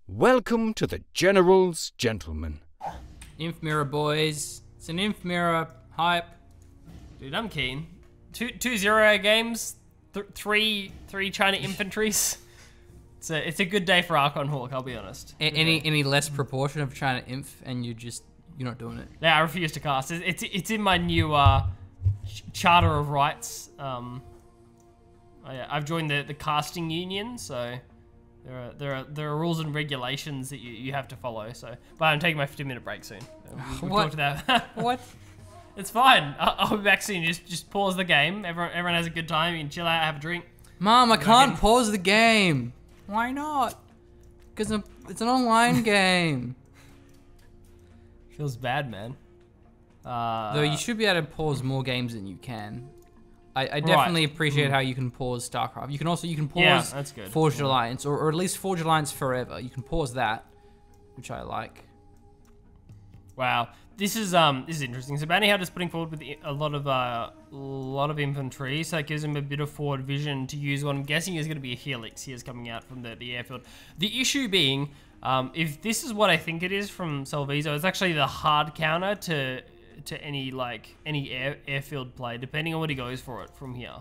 Welcome to the General's Gentlemen. Inf mirror, boys. It's an inf mirror hype. Dude, I'm keen. Two zero games, three China infantries. It's a good day for Archon Hawk, I'll be honest. Any less proportion of China inf and you're not doing it. Yeah, I refuse to cast. It's in my new Charter of Rights. I've joined the casting union, so there are rules and regulations that you have to follow. So, but I'm taking my 15-minute break soon. We'll What? talk to that. What? It's fine. I'll be back soon. Just pause the game. Everyone has a good time. You can chill out, have a drink. Mom, I can't pause the game. Why not? Because it's an online game. Feels bad, man. Though you should be able to pause more games than you can. I definitely appreciate how you can pause StarCraft. You can pause that's good. Forged Alliance, or at least Forged Alliance Forever. You can pause that, which I like. Wow, this is interesting. So BountyHunter's putting forward with a lot of infantry, so it gives him a bit of forward vision to use what I'm guessing is going to be a helix here coming out from the airfield. The issue being, if this is what I think it is from Selvizo, it's actually the hard counter to any airfield play, depending on what he goes for it from here.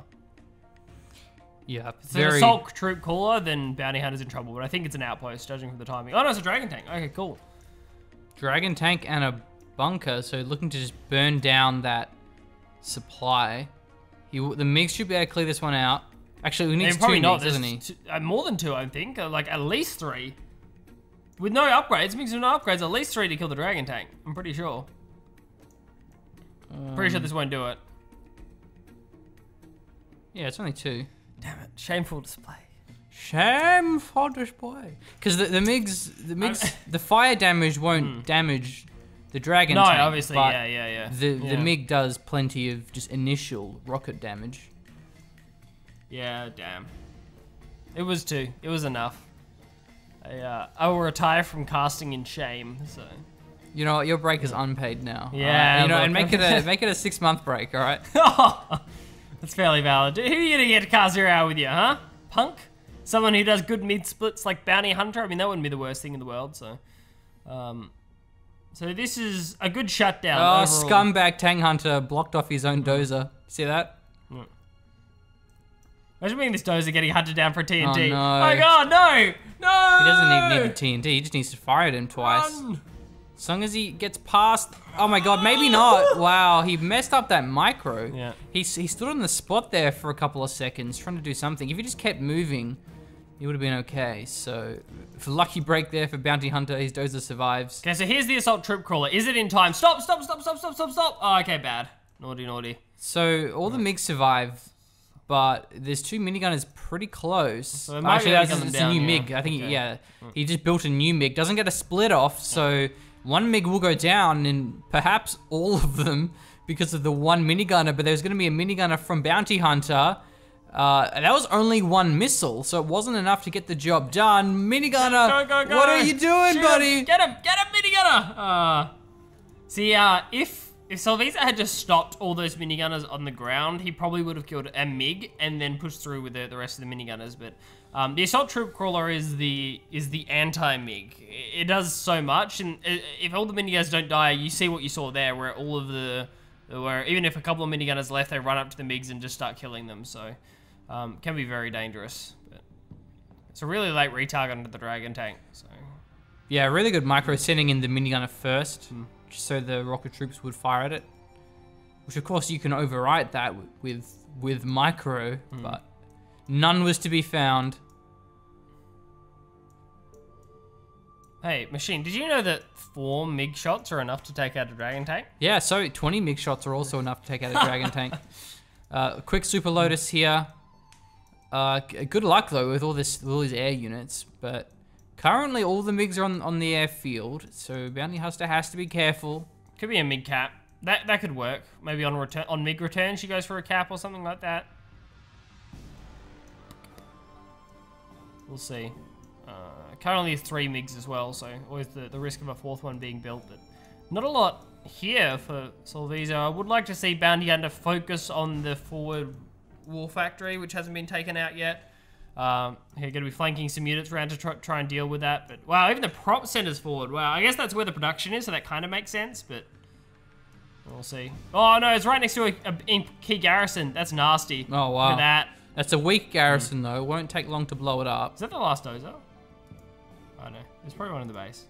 Yeah, If it's an assault troop caller, then BountyHunter's in trouble, but I think it's an outpost, judging from the timing. Oh no, it's a dragon tank. Okay, cool. Dragon tank and a bunker, so looking to just burn down that supply. The MiG should be able to clear this one out. Actually, we need two MiGs, doesn't he? More than two, I think. Like at least three. With no upgrades, MiGs with no upgrades, at least three to kill the dragon tank. I'm pretty sure. Pretty sure this won't do it. Yeah, it's only two. Damn it! Shameful display. Shameful display. Because the MiGs, the fire damage won't damage the dragon tank. No, obviously, but yeah. The MiG does plenty of just initial rocket damage. Yeah, damn. It was two. It was enough. I will retire from casting in shame. So. You know what? Your break is unpaid now. Yeah. And make it a 6-month break. All right. That's fairly valid. Who are you gonna get to cast 0 hour with you, huh? Punk? Someone who does good mid splits like BountyHunter? I mean, that wouldn't be the worst thing in the world. So, so this is a good shutdown. Oh, overall. scumbag Tank Hunter blocked off his own dozer. See that? Imagine being this dozer getting hunted down for TNT. Oh, no. Oh god, no! No! He doesn't need the TNT. He just needs to fire at him twice. Run! As long as he gets past... Oh my god, maybe not. Wow, he messed up that micro. Yeah. He stood on the spot there for a couple of seconds trying to do something. If he just kept moving, he would have been okay. So, for lucky break there for BountyHunter, his dozer survives. Okay, so here's the assault troop crawler. Is it in time? Stop! Oh, okay, bad. Naughty. So, all the MiGs survive, but there's two minigunners pretty close. So it might actually, be able to it's gun a them new down, MiG. yeah. I think, Okay. yeah. He just built a new MiG. Doesn't get a split off, so... One MiG will go down, and perhaps all of them, because of the one minigunner, but there's going to be a minigunner from BountyHunter. That was only one missile, so it wasn't enough to get the job done. Minigunner, Go. what are you doing, Shoot buddy? Him. Get him, minigunner! See, if Selvizo had just stopped all those minigunners on the ground, he probably would have killed a MiG and then pushed through with the rest of the minigunners, but... the assault troop crawler is the anti-MiG. It does so much, and if all the minigunners don't die, you see what you saw there, where even if a couple of minigunners left, they run up to the MiGs and just start killing them. So, can be very dangerous. But it's a really late retarget onto the dragon tank. So, Yeah, really good micro sending in the minigunner first, just so the rocket troops would fire at it. Which, of course, you can overwrite that with micro, but none was to be found. Hey, Machine, did you know that 4 MiG shots are enough to take out a dragon tank? Yeah, so 20 MiG shots are also enough to take out a dragon tank. Quick Super Lotus here. Good luck though with all these air units, but currently all the MiGs are on the airfield, so BountyHunter has to be careful. Could be a MiG cap. That could work. Maybe on MiG return, she goes for a cap or something like that. We'll see. Currently 3 MiGs as well, so always the risk of a 4th one being built, but not a lot here for Selvizo. I would like to see BountyHunter focus on the forward war factory, which hasn't been taken out yet. You're going to be flanking some units around to try and deal with that. But wow, even the prop center's forward. Wow, I guess that's where the production is, so that kind of makes sense, but we'll see. Oh no, it's right next to a key garrison. That's nasty. Oh wow. Look at that. That's a weak garrison though. It won't take long to blow it up. Is that the last dozer? Oh no, there's probably one in the base.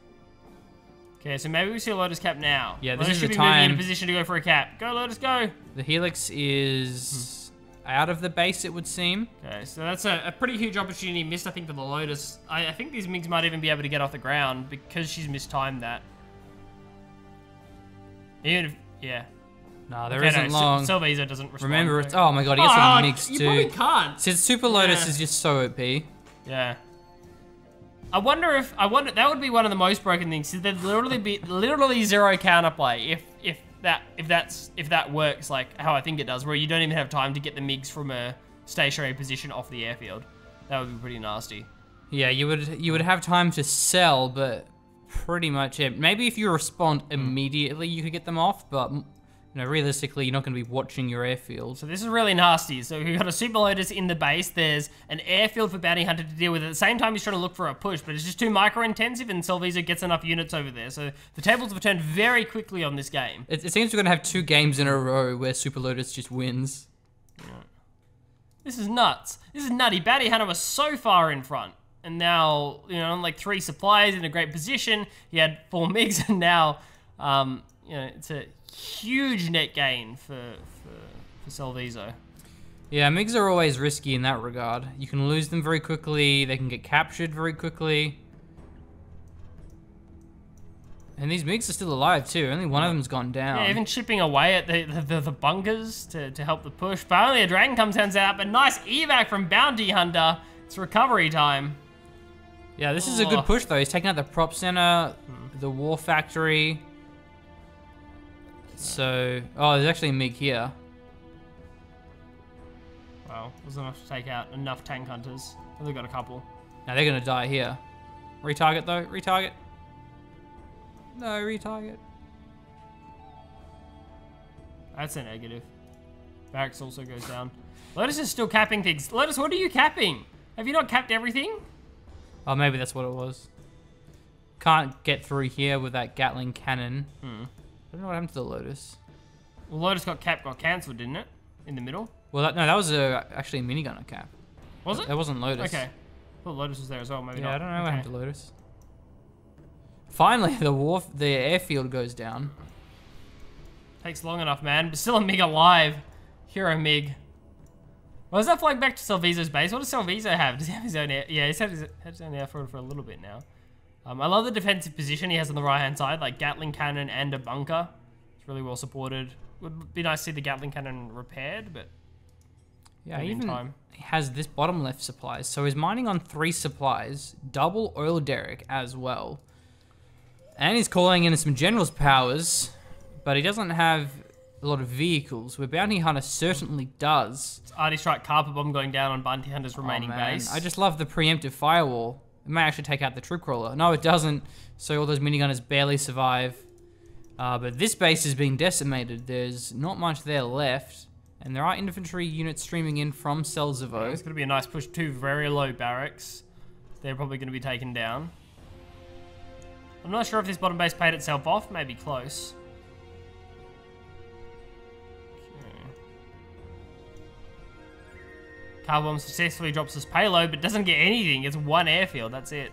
Okay, so maybe we see a Lotus cap now. Yeah, this Lotus is should the be moving time. in a position to go for a cap. Go, Lotus, go! The Helix is out of the base, it would seem. Okay, so that's a pretty huge opportunity missed, I think, for the Lotus. I think these MiGs might even be able to get off the ground because she's mistimed that. Even if, yeah. No, there isn't long. Selvizo doesn't respond. Remember, it's, oh my god, he gets some MiGs you too. probably can't. Since Super Lotus is just so OP. Yeah. I wonder that would be one of the most broken things. There'd literally be zero counterplay if that works like how I think it does, where you don't even have time to get the MiGs from a stationary position off the airfield. That would be pretty nasty. Yeah, you would have time to sell, but pretty much it. Maybe if you respond immediately, you could get them off, but you know, realistically, you're not going to be watching your airfield. So this is really nasty. So we've got a Super Lotus in the base. There's an airfield for BountyHunter to deal with. At the same time, he's trying to look for a push, but it's just too micro-intensive, and selvizo gets enough units over there. So the tables have turned very quickly on this game. It seems we're going to have 2 games in a row where Super Lotus just wins. Yeah. This is nuts. This is nutty. BountyHunter was so far in front, and now, you know, on like 3 supplies in a great position. He had 4 MiGs, and now, you know, it's a huge net gain for selvizo. Yeah, MiGs are always risky in that regard. You can lose them very quickly, they can get captured very quickly. And these MiGs are still alive too, only one of them's gone down. Yeah, even chipping away at the bunkers to help the push. Finally, a Dragon comes out, but nice evac from BountyHunter. It's recovery time. Yeah, this is a good push though. He's taking out the prop center, the war factory. So, oh, there's actually a MiG here. Well, wasn't enough to take out enough tank hunters. Only got a couple. Now they're gonna die here. Retarget though, retarget. No, retarget. That's a negative. Barracks also goes down. Lotus is still capping things. Lotus, what are you capping? Have you not capped everything? Oh, maybe that's what it was. Can't get through here with that Gatling cannon. I don't know what happened to the Lotus. Well, Lotus got cancelled, didn't it? In the middle? Well, no, that was actually a minigunner cap. Was it? That wasn't Lotus. Okay. Well, Lotus was there as well, maybe Yeah, not. I don't know what happened to Lotus. Finally, the airfield goes down. Takes long enough, man. But still a MiG alive. Hero MiG. Well, does that flying back to Selvizo's base? What does Selvizo have? Does he have his own air? Yeah, he's had his own airfield for a little bit now. I love the defensive position he has on the right-hand side, like Gatling cannon and a bunker. It's really well supported. Would be nice to see the Gatling cannon repaired, but yeah, he even has this bottom left supplies. So he's mining on 3 supplies, double oil derrick as well. And he's calling in some general's powers, but he doesn't have a lot of vehicles, where BountyHunter certainly does. It's Arty Strike Carpet Bomb going down on BountyHunter's remaining base. I just love the preemptive firewall. It may actually take out the troop crawler. No, it doesn't. So all those minigunners barely survive. But this base is being decimated. There's not much there left. And there are infantry units streaming in from Selvizo. It's going to be a nice push. 2 very low barracks. They're probably going to be taken down. I'm not sure if this bottom base paid itself off. Maybe close. Callum successfully drops his payload, but doesn't get anything. It's 1 airfield, that's it.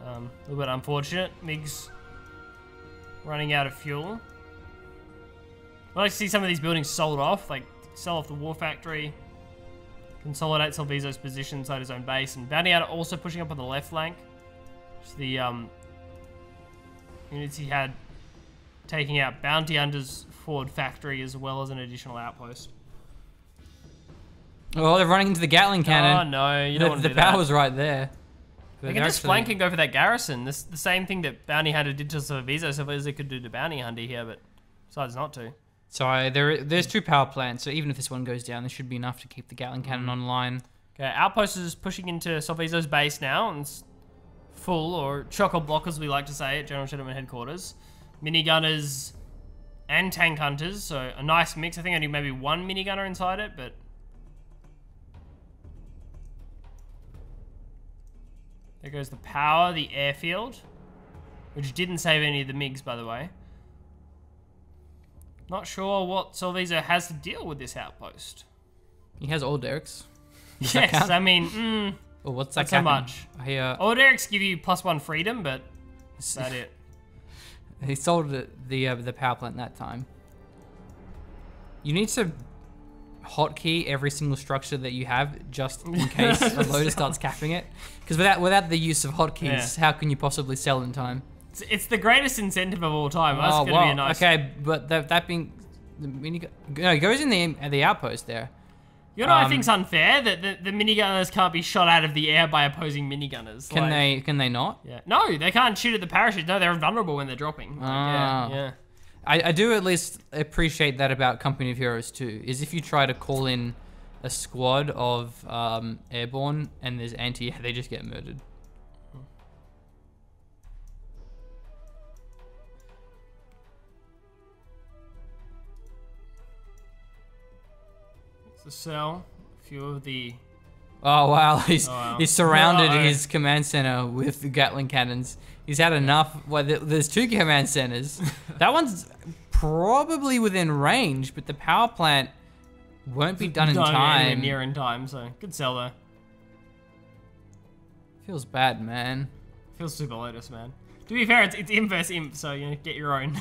A little bit unfortunate. MiG's running out of fuel. I'd like to see some of these buildings sold off, like sell off the war factory, consolidate Selvizo's position inside his own base, and BountyHunter also pushing up on the left flank. Just the units he had taking out BountyHunter's forward factory as well as an additional outpost. Oh, they're running into the Gatling cannon. Oh no, you don't want to do the that. power's right there. They can just flank and go for that garrison. This the same thing that BountyHunter did to Selvizo. Selvizo could do to BountyHunter here, but decides not to. Sorry, there's 2 power plants, so even if this one goes down, there should be enough to keep the Gatling cannon online. Okay, Outpost is pushing into Selvizo's base now, and it's full, or chock-a-block as we like to say at General Gentleman Headquarters. Minigunners and tank hunters, so a nice mix. I think only maybe 1 minigunner inside it, but There goes the power, the airfield, which didn't save any of the MiGs, by the way. Not sure what selvizo has to deal with this outpost. He has all derricks. Yes, I mean, Well, what's that? not so much. All derricks give you +1 freedom, but that's that it. He sold the power plant that time. You need to hotkey every single structure that you have just in case the Lotus starts capping it. Because without the use of hotkeys, how can you possibly sell in time? It's the greatest incentive of all time. That's gonna be a nice. Okay, but that being it goes in the outpost there. You know what I think's unfair? That the minigunners can't be shot out of the air by opposing minigunners. Can they not? Yeah. No, they can't shoot at the parachute. No, they're invulnerable when they're dropping. Yeah. I do at least appreciate that about Company of Heroes 2, is if you try to call in a squad of airborne and there's anti, they just get murdered. The cell, a few of the... Oh wow, he's surrounded his command center with Gatling cannons. He's had enough. Well, there's 2 command centers. That one's probably within range, but the power plant won't be done in time. Near in time, so good sell though. Feels bad, man. Feels super Lotus, man. To be fair, it's imp versus imp, so you know, get your own.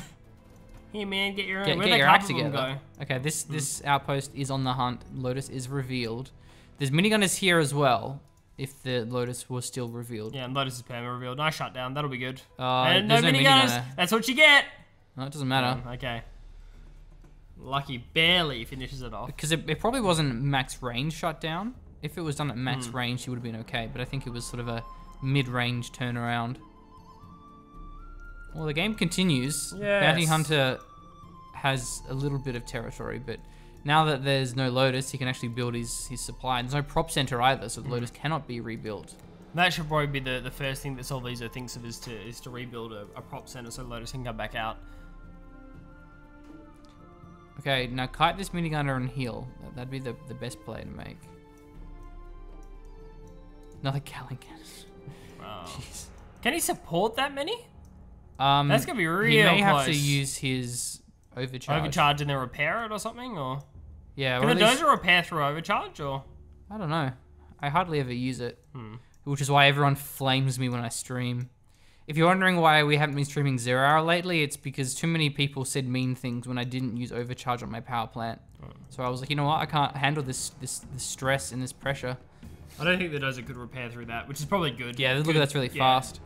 Here, man, get your own. Get your act together. Okay, this outpost is on the hunt. Lotus is revealed. There's minigunners here as well, if the Lotus was still revealed. Yeah, and Lotus is perma revealed. Nice shutdown. That'll be good. And no minigunners. That's what you get. No, it doesn't matter. Okay. Lucky barely finishes it off. Because it probably wasn't max range shutdown. If it was done at max range, he would have been okay. But I think it was sort of a mid-range turnaround. Well, the game continues. Yes. BountyHunter has a little bit of territory, but now that there's no Lotus, he can actually build his supply. And there's no prop center either, so the Lotus cannot be rebuilt. That should probably be the first thing that selvizo thinks of is to rebuild a prop center so Lotus can come back out. Okay, now kite this minigunner and heal. That'd be the best play to make. Another Gatling cannon. Wow. Jeez. Can he support that many? That's gonna be real close. He may have to use his overcharge. Overcharge and then repair it or something, or? Yeah. Can the dozer repair through overcharge, or? I don't know. I hardly ever use it, which is why everyone flames me when I stream. If you're wondering why we haven't been streaming 0 hour lately, it's because too many people said mean things when I didn't use overcharge on my power plant. So I was like, you know what? I can't handle this stress and this pressure. I don't think the dozer could repair through that, which is probably good. Yeah, look at that's really fast.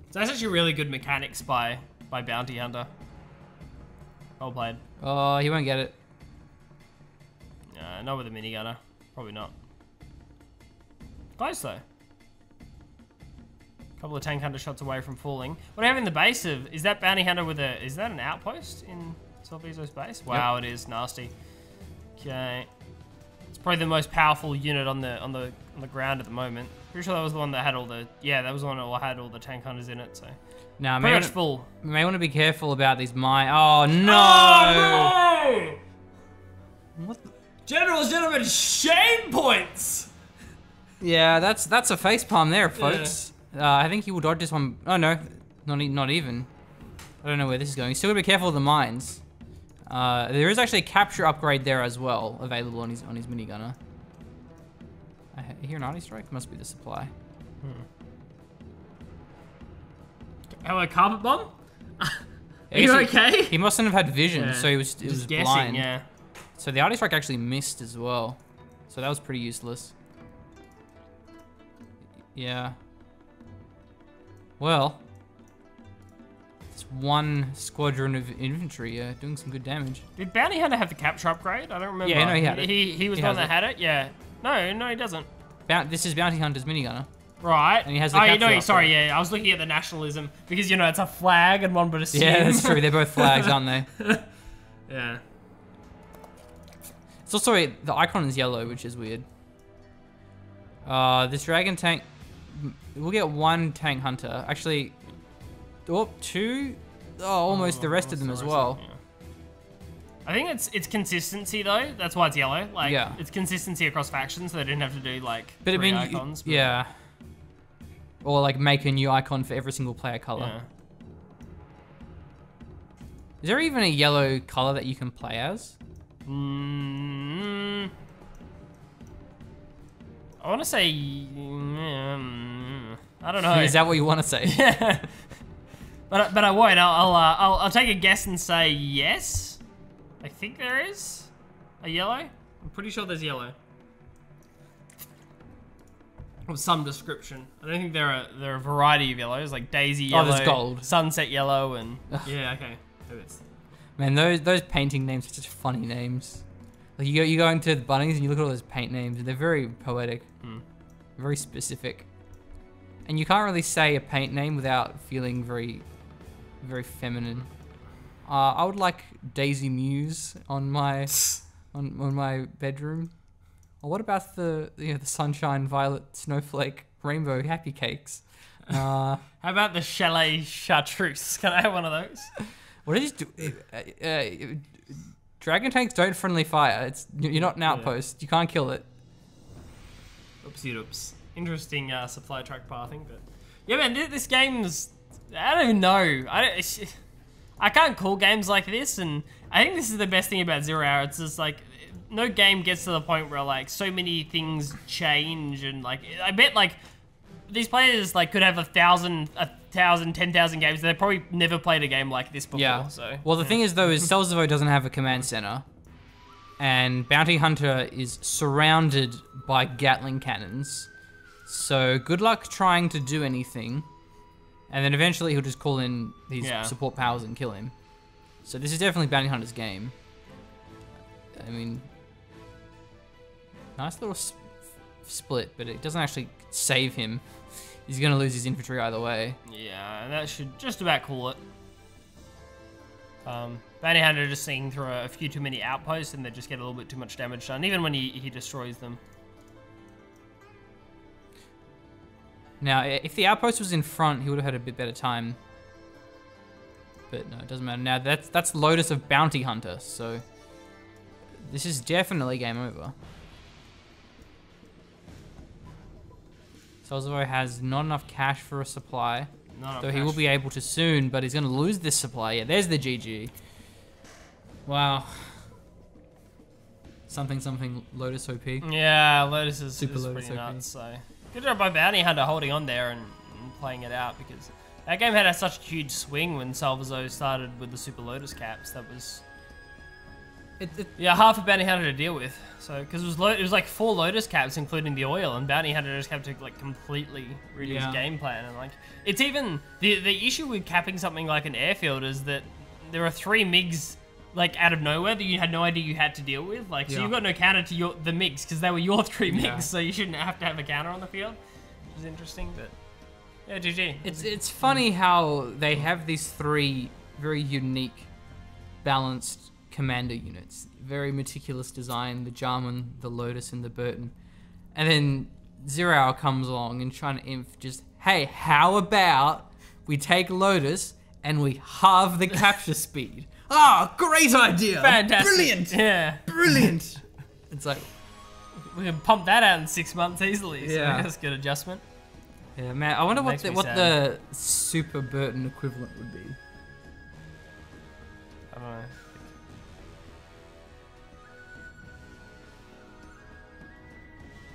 So that's actually really good mechanics by BountyHunter. Well played. Oh, he won't get it. Not with a minigunner. Probably not. Close though. Couple of tank hunter shots away from falling. What do I have in the base of? Is that BountyHunter with a? Is that an outpost in selvizo's base? Wow, It is nasty. Okay. It's probably the most powerful unit on the ground at the moment. Pretty sure that was the one that had all the that was the one that had all the tank hunters in it. So now pretty much full. You may want to be careful about these mine. Oh no! Oh, no! What? Generals, gentlemen, shame points. Yeah, that's a facepalm there, folks. Yeah. I think he will dodge this one. Oh no, not even. I don't know where this is going. You still gotta be careful of the mines. There is actually a capture upgrade there as well, available on his minigunner. I hear an arty strike. Must be the supply. Hello, carpet bomb. Are you okay? He mustn't have had vision, so it was guessing, blind. Yeah. So the arty strike actually missed as well. So that was pretty useless. Yeah. Well, it's one squadron of infantry doing some good damage. Did BountyHunter have the capture upgrade? I don't remember. Yeah, no, he had it. He was the one that had it. Yeah. No, he doesn't. This is BountyHunter's minigunner. Right. And he has the capture upgrade. Sorry, yeah. I was looking at the nationalism because it's a flag and one would assume. Yeah, that's true. They're both flags, aren't they? Yeah. It's also the icon is yellow, which is weird. This dragon tank, we'll get one tank hunter. Actually, two. Oh, almost the rest of them as well. I think it's consistency though. That's why it's yellow. Like Yeah. it's consistency across factions, so they didn't have to do like But I three mean, icons. But, yeah. Or like make a new icon for every single player color. yeah. Is there even a yellow color that you can play as? I want to say, I don't know. Is that what you want to say? Yeah. But I won't. I'll take a guess and say yes. I think there is a yellow. I'm pretty sure there's yellow. Of some description. I don't think there are a variety of yellows like daisy yellow, there's gold. sunset yellow, and yeah. Okay. Maybe it's- Man, those painting names are just funny names. Like you go into the Bunnings and you look at all those paint names, and they're very poetic, very specific. And you can't really say a paint name without feeling very, very feminine. I would like Daisy Muse on my on my bedroom. Or what about the Sunshine, Violet, Snowflake, Rainbow Happy Cakes? How about the Chalet Chartreuse? Can I have one of those? What is dragon tanks don't friendly fire. You're not an outpost. You can't kill it. Oopsie doops. Interesting supply track pathing, but yeah, man, this game's, I don't even know. I can't call games like this, and I think this is the best thing about 0 Hour. It's just like no game gets to the point where like so many things change, and like I bet like these players like could have 1,000, 10,000 games. They probably never played a game like this before. Yeah. So Well, the thing is though, is selvizo doesn't have a command center, and BountyHunter is surrounded by Gatling cannons. So good luck trying to do anything, and then eventually he'll just call in these support powers and kill him. So this is definitely BountyHunter's game. I mean, nice little split, but it doesn't actually save him. He's gonna lose his infantry either way. yeah, that should just about call it. BountyHunter just seeing through a few too many outposts, and they just get a little bit too much damage done, even when he destroys them. Now, if the outpost was in front, he would have had a bit better time. But no, it doesn't matter. Now, that's Lotus of BountyHunter, so this is definitely game over. Selvizo has not enough cash for a supply, though he will be able to soon, but he's going to lose this supply. Yeah, there's the GG. Wow. Something Lotus OP. Yeah, Lotus is Super is Lotus pretty OP. nuts. So good job by BountyHunter holding on there and playing it out, because that game had such a huge swing when Selvizo started with the Super Lotus caps. That was hard for BountyHunter to deal with. So because it was like 4 Lotus caps including the oil, and BountyHunter just had to like completely redo his game plan. And like it's even the issue with capping something like an airfield is that there are 3 MiGs like out of nowhere that you had no idea you had to deal with. Like so you've got no counter to the MiGs because they were your 3 MiGs, so you shouldn't have to have a counter on the field, which is interesting. But yeah, GG. It's funny how they have these 3 very unique, balanced commander units. Very meticulous design, the Jarman, the Lotus, and the Burton. And then 0 Hour comes along and trying to inf just, hey, how about we take Lotus and we halve the capture speed? Ah, great idea! Fantastic. Brilliant! Yeah. Brilliant! It's like, We can pump that out in 6 months easily. So Yeah. that's a good adjustment. yeah, man, I wonder what Makes me the sad. Super Burton equivalent would be. I don't know.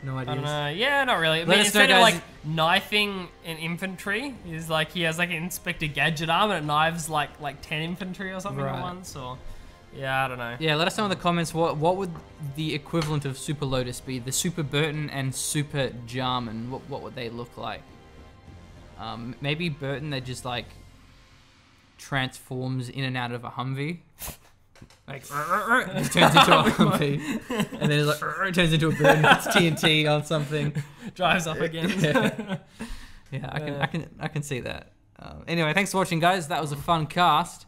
No I ideas. don't know. Yeah, not really. I Let mean, us know, instead of guys. like knifing an infantry, is like he has like an Inspector Gadget arm and it knives like 10 infantry or something Right. at once. Or yeah, I don't know. Yeah, let us know in the comments what would the equivalent of Super Lotus be? The Super Burton and Super Jarman. What would they look like? Maybe Burton that just like transforms in and out of a Humvee. Like just turns into a Humvee, and then it's like turns into a Burton. It's TNT on something. Drives up again. Yeah, I can see that. Anyway, thanks for watching, guys. That was a fun cast.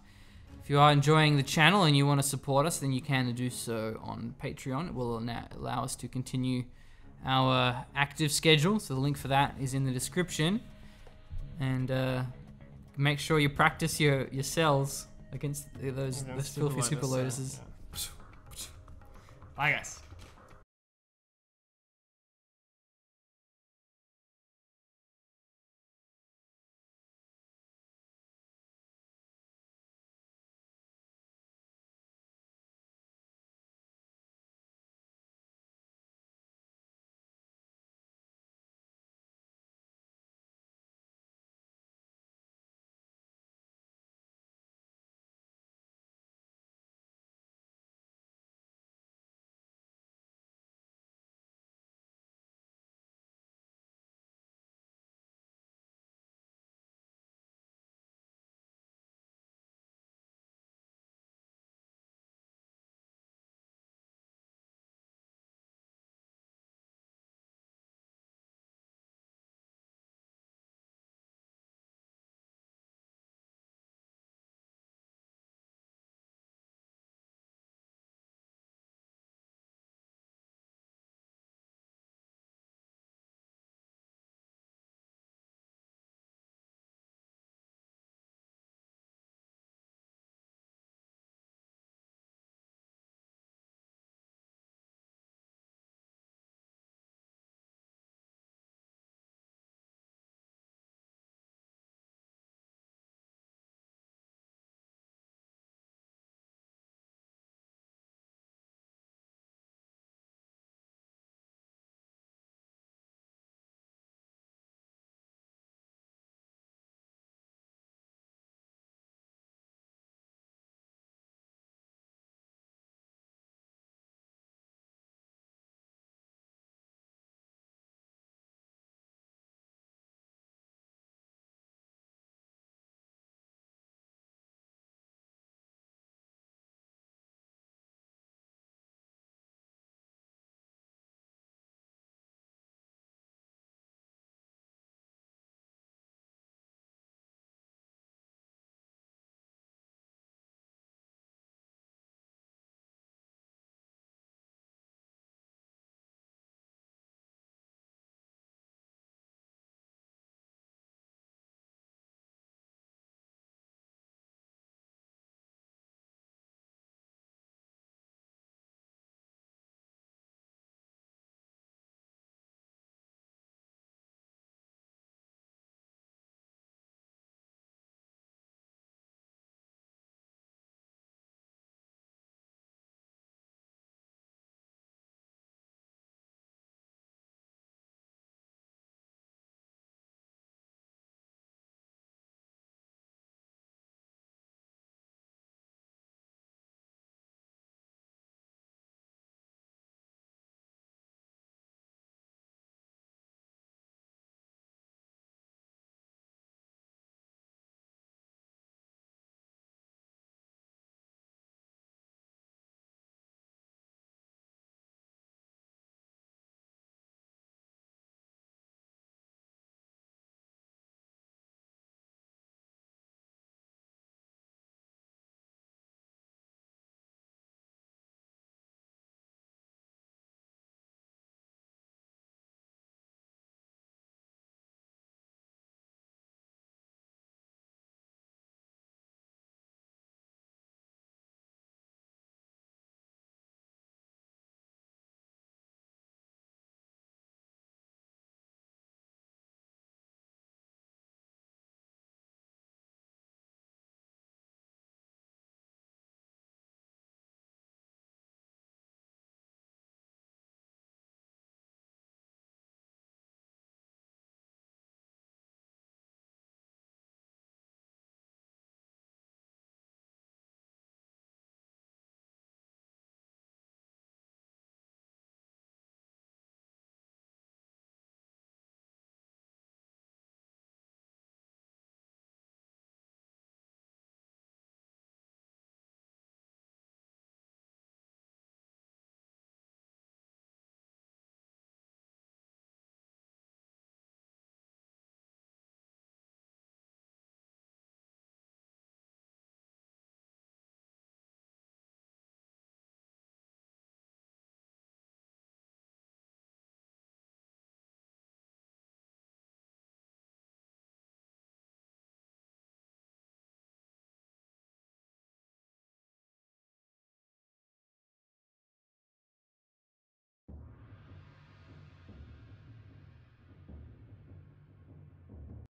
If you are enjoying the channel and you want to support us, then you can do so on Patreon. It will allow us to continue our active schedule. So the link for that is in the description. And make sure you practice your cells against those filthy Super Lotuses. Bye, guys.